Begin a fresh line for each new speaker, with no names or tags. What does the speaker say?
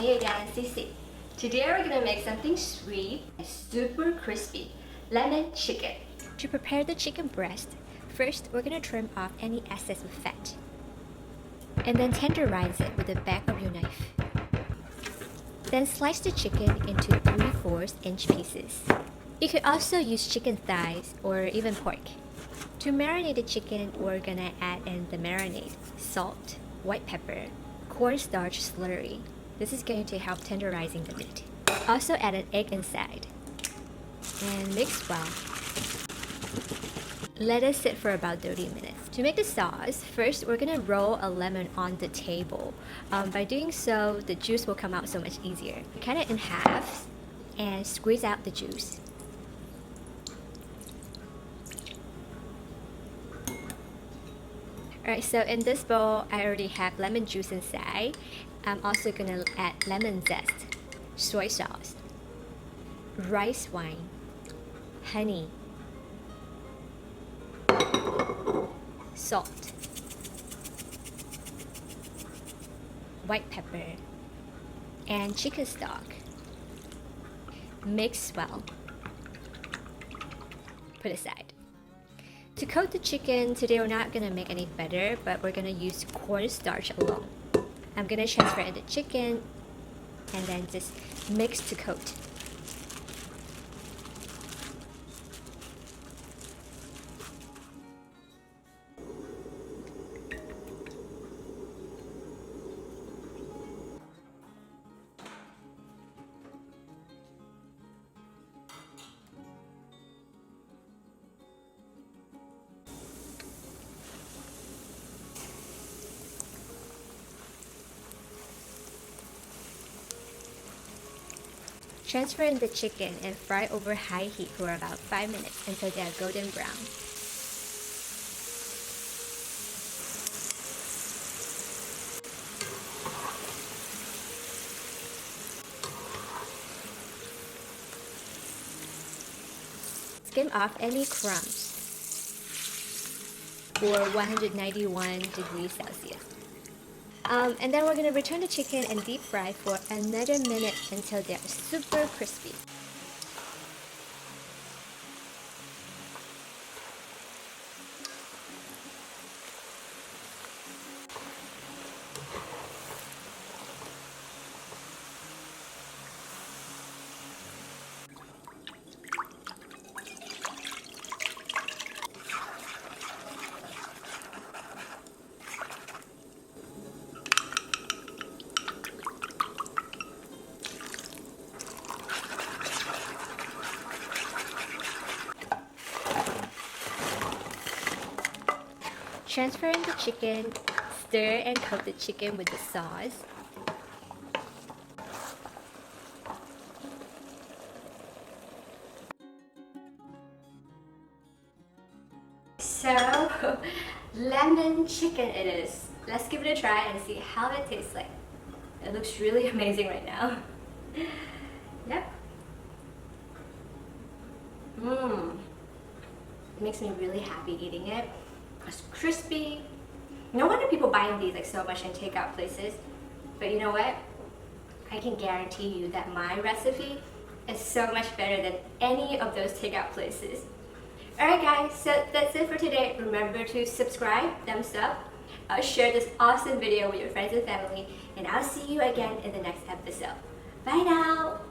me again, CiCi. Today we're gonna make something sweet and super crispy, lemon chicken.
To prepare the chicken breast, first we're gonna trim off any excess of fat. And then tenderize it with the back of your knife. Then slice the chicken into 3/4 inch pieces. You could also use chicken thighs or even pork. To marinate the chicken, we're gonna add in the marinade, salt, white pepper, cornstarch slurry. This is going to help tenderizing the meat. Also add an egg inside and mix well. Let it sit for about 30 minutes. To make the sauce, first we're gonna roll a lemon on the table. By doing so, the juice will come out so much easier. Cut it in half and squeeze out the juice. Alright, so in this bowl, I already have lemon juice inside. I'm also gonna add lemon zest, soy sauce, rice wine, honey, salt, white pepper, and chicken stock. Mix well. Put aside. To coat the chicken, today we're not gonna make any butter, but we're gonna use cornstarch alone. I'm gonna transfer in the chicken and then just mix to coat. Transfer in the chicken and fry over high heat for about 5 minutes until they are golden brown. Skim off any crumbs for 191 degrees Celsius. And then we're going to return the chicken and deep fry for another minute until they're super crispy. Transfer in the chicken, stir and coat the chicken with the sauce.
So, lemon chicken it is. Let's give it a try and see how it tastes like. It looks really amazing right now. Yep. It makes me really happy eating it. It's crispy. No wonder people buying these like so much in takeout places. But you know what? I can guarantee you that my recipe is so much better than any of those takeout places. Alright guys, so that's it for today. Remember to subscribe, thumbs up, share this awesome video with your friends and family, and I'll see you again in the next episode. Bye now!